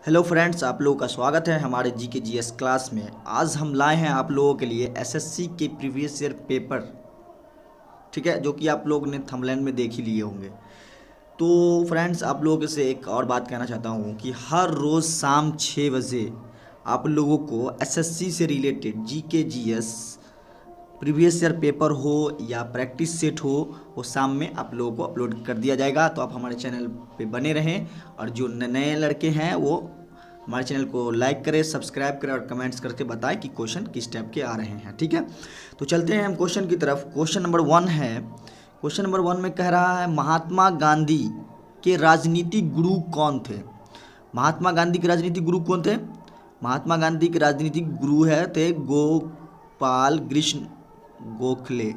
Hello friends, आप लोगों का स्वागत है हमारे जीके जीएस क्लास में। आज हम लाए हैं आप लोगों के लिए एसएससी के प्रीवियस ईयर पेपर, ठीक है, जो कि आप लोग ने थंबनेल में देख ही लिए होंगे। तो फ्रेंड्स, आप लोगों से एक और बात कहना चाहता हूँ कि हर रोज़ शाम 6 बजे आप लोगों को एसएससी से related GK GS previous year paper हो या प्रैक्टिस सेट हो, वो शाम में आप लोगों को अपलोड कर दिया जाएगा। तो आप हमारे चैनल पे बने रहें और जो नए लड़के हैं वो हमारे चैनल को लाइक करें, सब्सक्राइब करें और कमेंट्स करके बताएं कि क्वेश्चन किस टाइप के आ रहे हैं, ठीक है। तो चलते हैं हम क्वेश्चन की तरफ। क्वेश्चन नंबर 1 है। क्वेश्चन नंबर 1 में कह रहा है, महात्मा गांधी के राजनीतिक गुरु कौन थे? महात्मा गांधी के राजनीतिक गुरु कौन थे? महात्मा गांधी के राजनीतिक गुरु थे गोपाल कृष्ण गोखले।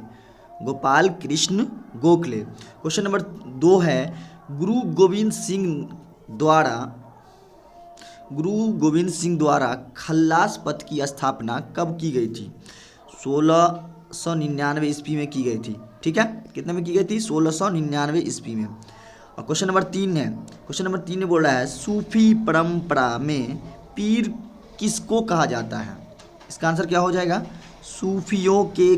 गोपाल कृष्ण गोखले। क्वेश्चन नंबर 2 है, गुरु गोविंद सिंह द्वारा खल्लास पथ की स्थापना कब की गई थी? 1699 ईस्वी में की गई थी, ठीक है। कितने में की गई थी? 1699 ईस्वी में। और क्वेश्चन नंबर 3 है। क्वेश्चन नंबर 3 में बोल रहा है, सूफी परंपरा में पीर किसको कहा जाता है? इसका आंसर क्या हो जाएगा? सूफियों के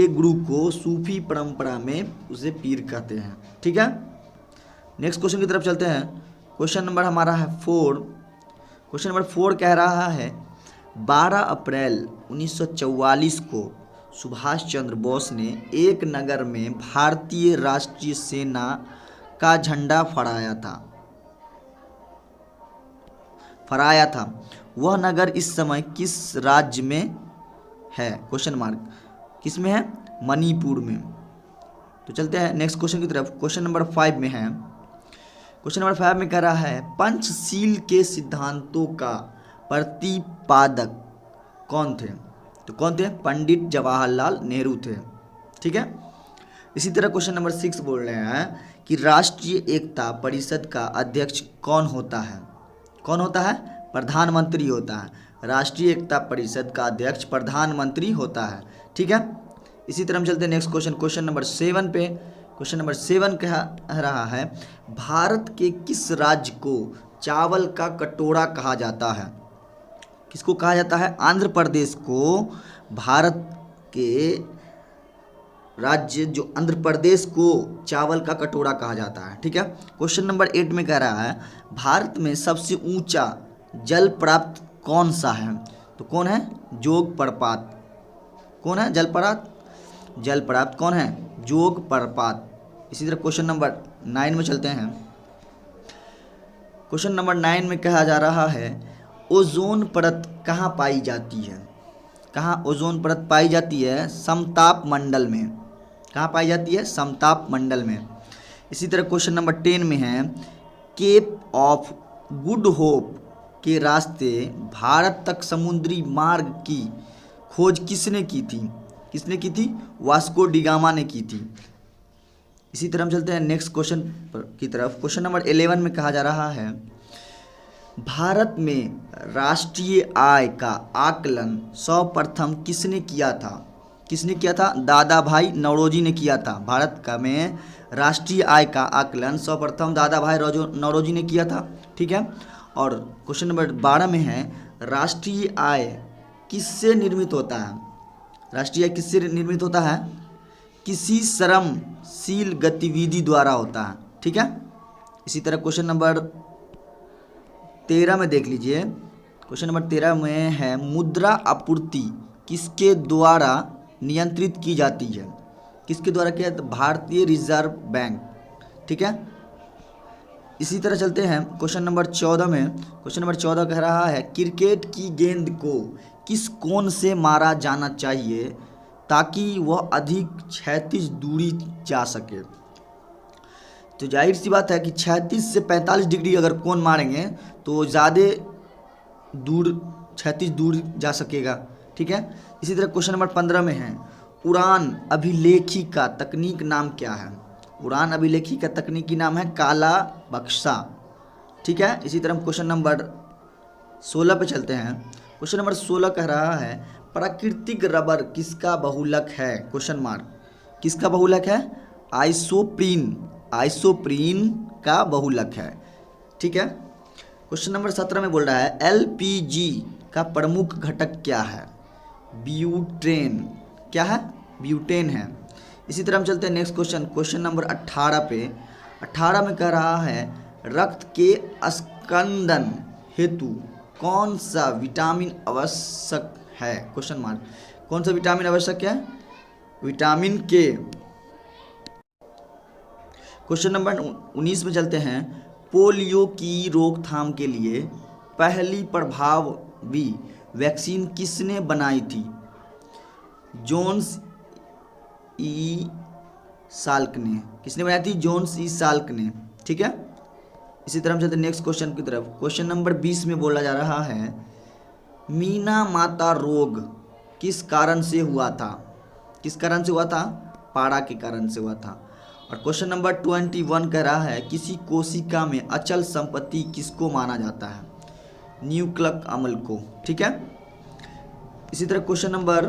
गुरु को सूफी परंपरा में उसे पीर कहते हैं, ठीक है। नेक्स्ट क्वेश्चन की तरफ चलते हैं। क्वेश्चन नंबर हमारा है 4। क्वेश्चन नंबर 4 कह रहा है, 12 अप्रैल 1944 को सुभाष चंद्र बोस ने एक नगर में भारतीय राष्ट्रीय सेना का झंडा फहराया था। वह नगर इस समय किस राज्य में है? Question mark. किस में है? मणिपुर में। तो चलते हैं नेक्स्ट क्वेश्चन की तरफ। क्वेश्चन नंबर 5 में है। क्वेश्चन नंबर 5 में कह रहा है, पंचशील के सिद्धांतों का प्रतिपादक कौन थे? तो कौन थे? पंडित जवाहरलाल नेहरू थे, ठीक है। इसी तरह क्वेश्चन नंबर 6 बोल रहे हैं कि राष्ट्रीय एकता परिषद का अध्यक्ष कौन होता है? कौन होता है? प्रधानमंत्री होता है। राष्ट्रीय एकता परिषद का अध्यक्ष प्रधानमंत्री होता है, ठीक है। इसी तरह हम चलते हैं नेक्स्ट क्वेश्चन। क्वेश्चन नंबर 7 पे। क्वेश्चन नंबर 7 कह रहा है, भारत के किस राज्य को चावल का कटोरा कहा जाता है? किसको कहा जाता है? आंध्र प्रदेश को भारत के राज्य जो आंध्र प्रदेश को चावल का कटोरा कहा जाता है, ठीक है। क्वेश्चन नंबर 8 में कह रहा है, भारत में सबसे ऊंचा जल प्राप्त कौन सा है? तो कौन है? जोग प्रपात। कौन है? जल प्राप्त कौन है? जोग प्रपात। इसी तरह क्वेश्चन नंबर 9 में चलते हैं। क्वेश्चन नंबर 9 में कहा जा रहा है, ओजोन परत कहाँ पाई जाती है? कहाँ ओजोन परत पाई जाती है? समताप मंडल में। कहाँ पाई जाती है? समताप मंडल में। इसी तरह क्वेश्चन नंबर 10 में है, केप ऑफ गुड होप के रास्ते भारत तक समुद्री मार्ग की खोज किसने की थी? किसने की थी? वास्को डिगामा ने की थी। इसी तरह हम चलते हैं नेक्स्ट क्वेश्चन की तरफ। क्वेश्चन नंबर 11 में कहा जा रहा है, भारत में राष्ट्रीय आय का आकलन सर्वप्रथम किसने किया था? किसने किया था? दादा भाई नौरोजी ने किया था। भारत का में राष्ट्रीय आय का आकलन सर्वप्रथम दादा भाई नौरोजी ने किया था, ठीक है। और क्वेश्चन नंबर 12 में है, राष्ट्रीय आय किससे निर्मित होता है? राष्ट्रीय आय किससे निर्मित होता है? किसी श्रमशील गतिविधि द्वारा होता है, ठीक है। इसी तरह क्वेश्चन नंबर 13 में देख लीजिए। क्वेश्चन नंबर 13 में है, मुद्रा आपूर्ति किसके द्वारा नियंत्रित की जाती है? किसके द्वारा किया? भारतीय रिजर्व बैंक, ठीक है। इसी तरह चलते हैं क्वेश्चन नंबर 14 में। क्वेश्चन नंबर 14 कह रहा है, क्रिकेट की गेंद को किस कोण से मारा जाना चाहिए ताकि वह अधिक क्षैतिज दूरी जा सके? तो जाहिर सी बात है कि 36 से 45 डिग्री अगर कोण मारेंगे तो ज़्यादा दूर क्षैतिज दूर जा सकेगा, ठीक है। इसी तरह क्वेश्चन नंबर 15 में है, उड़ान अभिलेखी का तकनीक नाम क्या है? उड़ान अभिलेखी का तकनीकी नाम है काला बक्सा, ठीक है। इसी तरह हम क्वेश्चन नंबर 16 पे चलते हैं। क्वेश्चन नंबर 16 कह रहा है, प्राकृतिक रबर किसका बहुलक है? Question mark. किसका बहुलक है? आइसोप्रीन का बहुलक है, ठीक है। क्वेश्चन नंबर 17 में बोल रहा है एलपीजी का प्रमुख घटक क्या है? ब्यूटेन। क्या है? ब्यूटेन है। इसी तरह हम चलते हैं नेक्स्ट क्वेश्चन, क्वेश्चन नंबर 18 पे। 18 में कह रहा है रक्त के स्कंदन हेतु कौन सा विटामिन आवश्यक है? Question mark. कौन सा विटामिन आवश्यक है? विटामिन के। क्वेश्चन नंबर 19 में चलते हैं पोलियो की रोकथाम के लिए पहली प्रभावी वैक्सीन किसने बनाई थी? जोन्स ई साल्क ने। किसने बनाई थी? जोन्स ई साल्क ने। ठीक है। इसी तरह हम चलते हैं नेक्स्ट क्वेश्चन की तरफ। क्वेश्चन नंबर 20 में बोला जा रहा है मीना माता रोग किस कारण से हुआ था? किस कारण से हुआ था? पारा के कारण से हुआ था। और क्वेश्चन नंबर 21 कह रहा है किसी कोशिका में अचल संपत्ति किसको माना जाता है? न्यूक्लिक अम्ल को। ठीक है। इसी तरह क्वेश्चन नंबर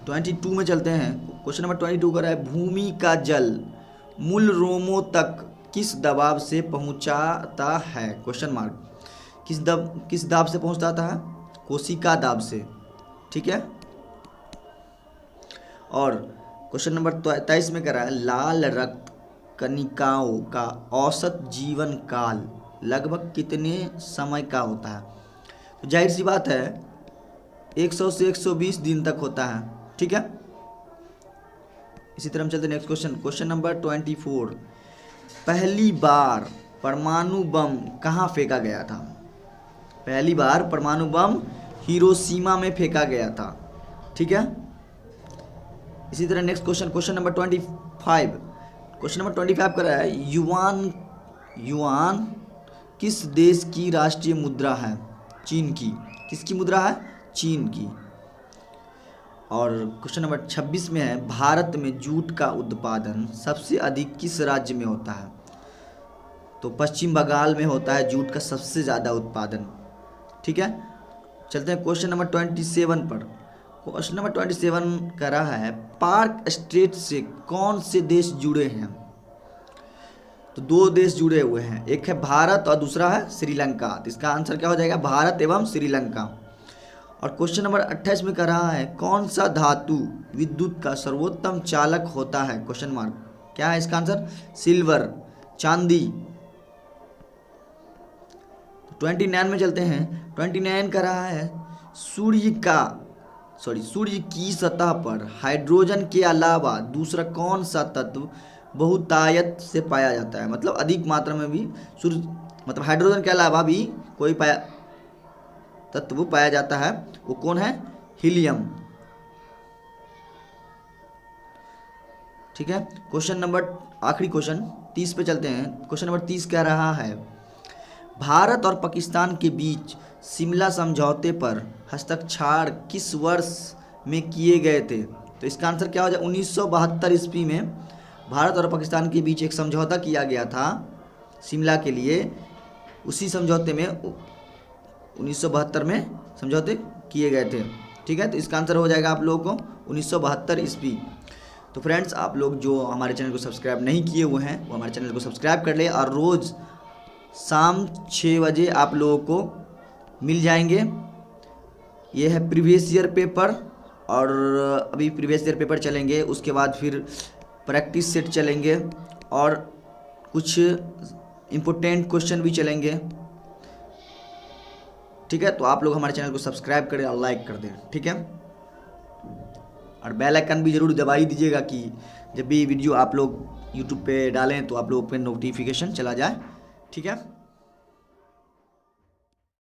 22 में चलते हैं। क्वेश्चन नंबर 22 कह रहा है भूमि का जल मूल रोमों तक किस दबाव से पहुंचाता है? Question mark. किस दाब से पहुंचाता है? कोशिका दाब से। ठीक है। और क्वेश्चन नंबर 23 में कह रहा है लाल रक्त कणिकाओं का औसत जीवन काल लगभग कितने समय का होता है? तो जाहिर सी बात है 100 से 120 दिन तक होता है। ठीक है। इसी तरह हम चलते हैं नेक्स्ट क्वेश्चन, क्वेश्चन नंबर 24। पहली बार परमाणु बम कहाँ फेंका गया था? पहली बार परमाणु बम हिरोशिमा में फेंका गया था। ठीक है। इसी तरह next question, question number 25। Question number 25 कर रहा है युआन किस देश की राष्ट्रीय मुद्रा है? चीन की। किसकी मुद्रा है? चीन की। और क्वेश्चन नंबर 26 में है भारत में जूट का उत्पादन सबसे अधिक किस राज्य में होता है? तो पश्चिम बंगाल में होता है जूट का सबसे ज़्यादा उत्पादन। ठीक है। चलते हैं क्वेश्चन नंबर 27 पर। क्वेश्चन नंबर 27 कर रहा है पार्क स्ट्रेट से कौन से देश जुड़े हैं? तो दो देश जुड़े हुए हैं, एक है भारत और दूसरा है श्रीलंका। तो इसका आंसर क्या हो जाएगा? भारत एवं श्रीलंका। और क्वेश्चन नंबर 28 में कर रहा है कौन सा धातु विद्युत का सर्वोत्तम चालक होता है? Question mark. क्या है इसका आंसर? सिल्वर, चांदी। 29 में चलते हैं। 29 कर रहा है सूर्य की सतह पर हाइड्रोजन के अलावा दूसरा कौन सा तत्व बहुतायत से पाया जाता है? मतलब अधिक मात्रा में भी मतलब हाइड्रोजन के अलावा भी कोई तत्व पाया जाता है, वो कौन है? हीलियम। ठीक है। क्वेश्चन नंबर आखिरी क्वेश्चन 30 पे चलते हैं। क्वेश्चन नंबर 30 कह रहा है भारत और पाकिस्तान के बीच शिमला समझौते पर हस्ताक्षर किस वर्ष में किए गए थे? तो इसका आंसर क्या हो जाए? 1972 ईस्वी में भारत और पाकिस्तान के बीच एक समझौता किया गया था शिमला के लिए। उसी समझौते में 1972 में समझौते किए गए थे। ठीक है। तो इसका आंसर हो जाएगा आप लोगों को 1972 ईस्वी। तो फ्रेंड्स, आप लोग जो हमारे चैनल को सब्सक्राइब नहीं किए हुए हैं वो हमारे चैनल को सब्सक्राइब कर ले और रोज़ शाम 6 बजे आप लोगों को मिल जाएंगे। ये है प्रीवियस ईयर पेपर, और अभी प्रीवियस ईयर पेपर चलेंगे, उसके बाद फिर प्रैक्टिस सेट चलेंगे और कुछ इम्पोर्टेंट क्वेश्चन भी चलेंगे। ठीक है। तो आप लोग हमारे चैनल को सब्सक्राइब करें और लाइक कर दें। ठीक है। और बेल आइकन भी ज़रूर दबा ही दीजिएगा कि जब भी वीडियो आप लोग यूट्यूब पे डालें तो आप लोगों पे नोटिफिकेशन चला जाए। ठीक है।